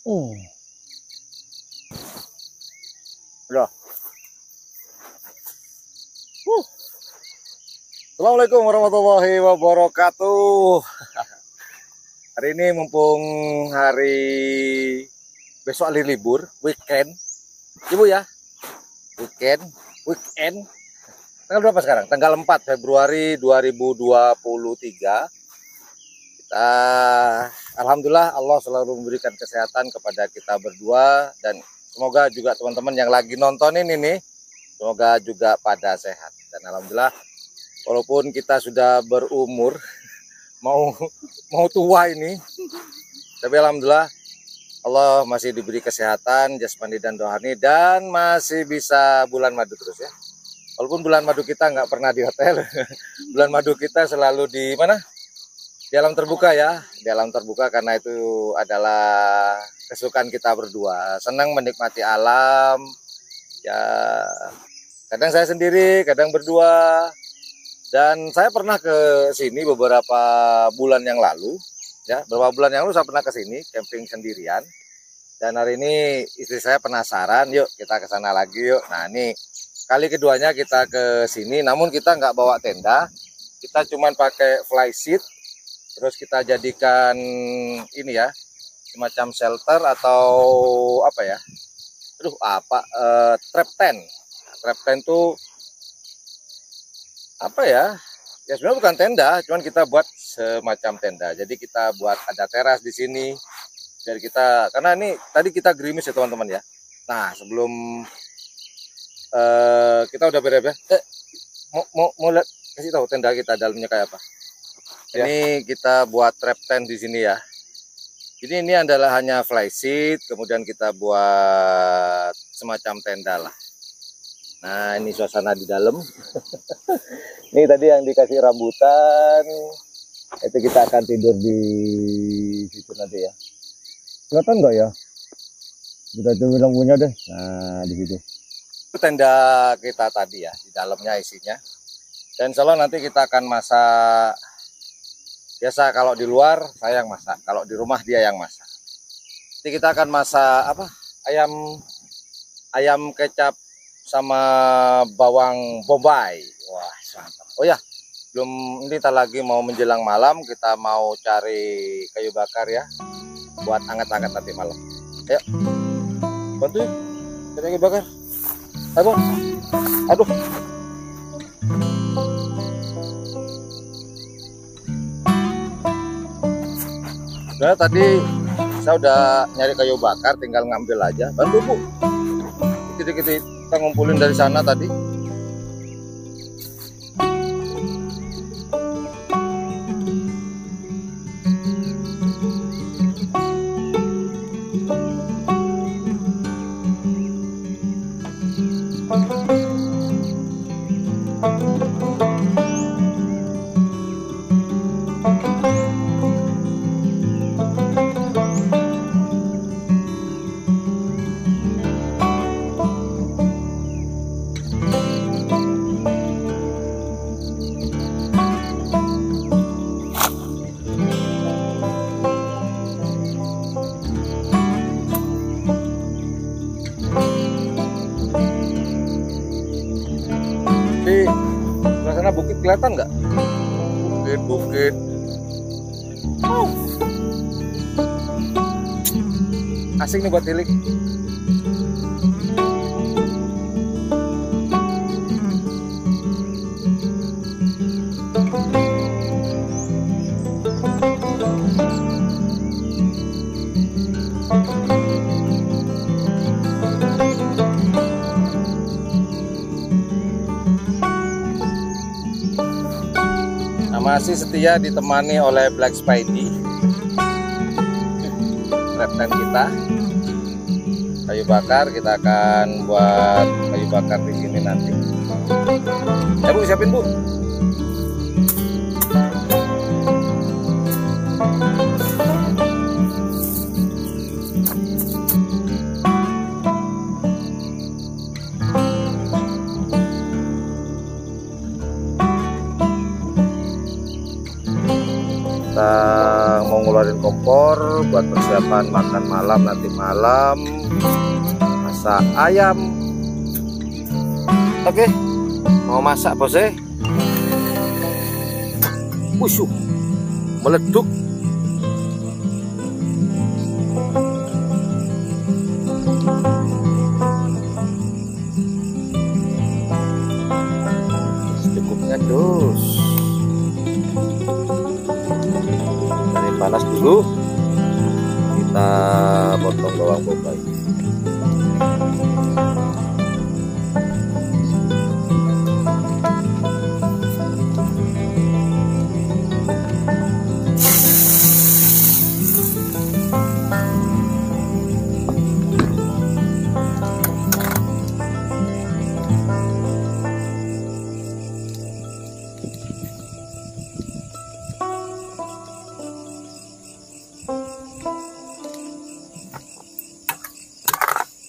Uh, udah. Assalamualaikum warahmatullahi wabarakatuh. Hari ini mumpung hari besok hari libur, weekend. Ibu ya, weekend. Tanggal berapa sekarang? Tanggal 4 Februari 2023. Kita alhamdulillah Allah selalu memberikan kesehatan kepada kita berdua, dan semoga juga teman-teman yang lagi nontonin ini semoga juga pada sehat. Dan alhamdulillah walaupun kita sudah berumur mau tua ini, tapi alhamdulillah Allah masih diberi kesehatan jasmani dan rohani, dan masih bisa bulan madu terus ya. Walaupun bulan madu kita nggak pernah di hotel, bulan madu kita selalu di mana? Di alam terbuka ya, di alam terbuka, karena itu adalah kesukaan kita berdua. Senang menikmati alam, ya kadang saya sendiri, kadang berdua. Dan saya pernah ke sini beberapa bulan yang lalu, ya beberapa bulan yang lalu saya pernah ke sini camping sendirian. Dan hari ini istri saya penasaran, yuk kita ke sana lagi yuk. Nah ini kali keduanya kita ke sini, namun kita nggak bawa tenda, kita cuman pakai fly seat. Terus kita jadikan ini ya, semacam shelter atau apa ya? Trap tent. Trap tent itu apa ya? Ya sebenarnya bukan tenda, cuman kita buat semacam tenda. Jadi kita buat ada teras di sini. Biar kita, karena ini tadi kita gerimis ya teman-teman ya. Nah sebelum kita udah beres-beres, mau lihat, kasih tahu tenda kita dalamnya kayak apa. Ini kita buat trap tent di sini ya. Jadi ini adalah hanya fly seat, kemudian kita buat semacam tenda lah. Nah ini suasana di dalam. Ini tadi yang dikasih rambutan, itu kita akan tidur di situ nanti ya. Kelihatan nggak ya? Kita tuh bilang punya deh. Nah di situ. Itu tenda kita tadi ya, di dalamnya isinya. Dan insya Allah nanti kita akan masak. Biasa kalau di luar saya yang masak, kalau di rumah dia yang masak. Jadi kita akan masak apa? Ayam kecap sama bawang bombay. Wah, mantap. Oh ya, belum, ini kita lagi mau menjelang malam, kita mau cari kayu bakar ya, buat anget-anget nanti malam. Ayo, bantu cari kayu bakar. Ayo, aduh. Sebenarnya tadi saya udah nyari kayu bakar, tinggal ngambil aja. Bantu Bu, dikit-dikit kita ngumpulin dari sana tadi. Di sebelah sana bukit kelihatan nggak? Bukit. Asing nih buat tilik. Masih setia ditemani oleh Black Spidey, trap tent kita. Kayu bakar, kita akan buat kayu bakar di sini nanti. Ya Bu, siapin Bu. kita mau ngeluarin kompor buat persiapan makan malam nanti malam, masak ayam. Oke, mau masak bos. Wusyuh, meleduk. Secukupnya dos. Ini panas dulu. Kita potong bawang bombay.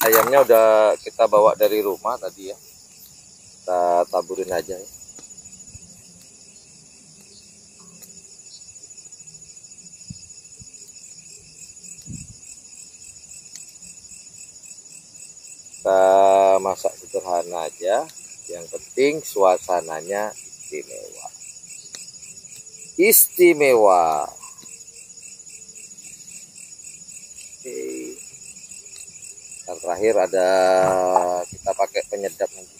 Ayamnya udah kita bawa dari rumah tadi ya, kita taburin aja ya. Kita masak sederhana aja, yang penting suasananya istimewa. Istimewa. Oke. Dan terakhir ada kita pakai penyedap nanti.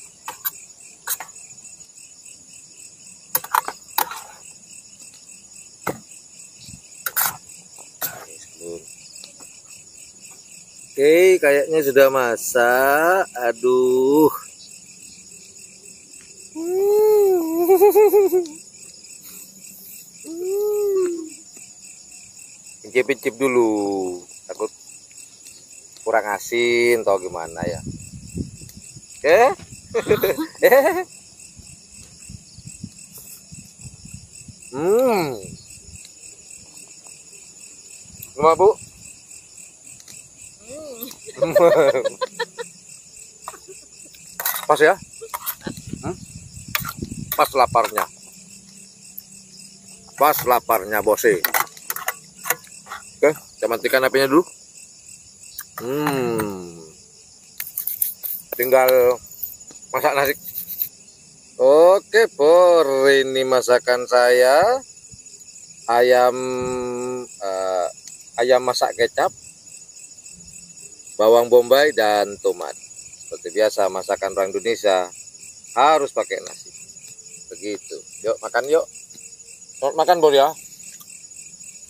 Oke, kayaknya sudah masak. Aduh. Incip-incip dulu. Takut kurang asin atau gimana ya. Oke. Gimana Bu? Pas ya? Pas laparnya. Pas laparnya bose. Oke, kita matikan apinya dulu. Tinggal masak nasi. Oke, Por, ini masakan saya. Ayam masak kecap, bawang bombay dan tomat. Seperti biasa masakan orang Indonesia harus pakai nasi. Begitu. Yuk makan yuk. Selamat makan Bor ya.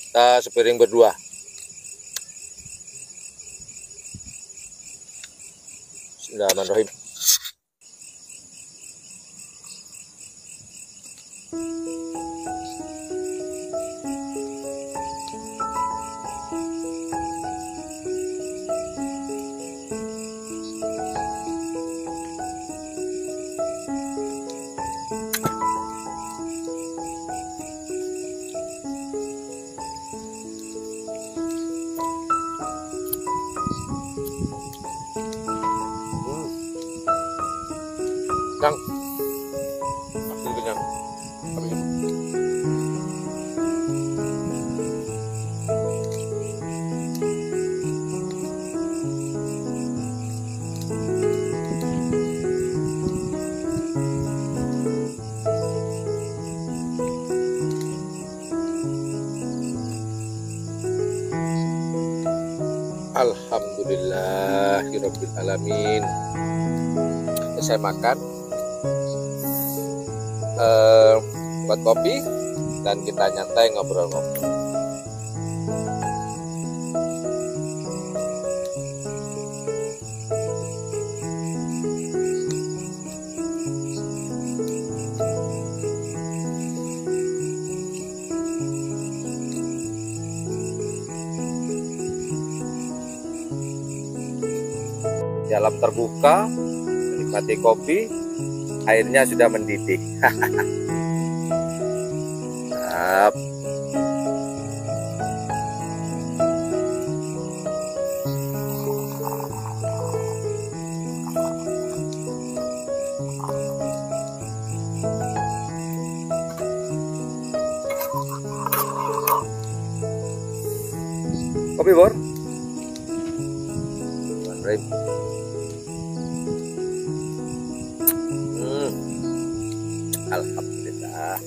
Kita sepiring berdua. Bismillahirrahmanirrahim. Kang, aku kenyang. Alhamdulillahirabbil alamin. Saya makan. Buat kopi dan kita nyantai ngobrol-ngobrol. Di alam terbuka, menikmati kopi, airnya sudah mendidih. Siap. Kopi Bor. Rib. Alhamdulillah.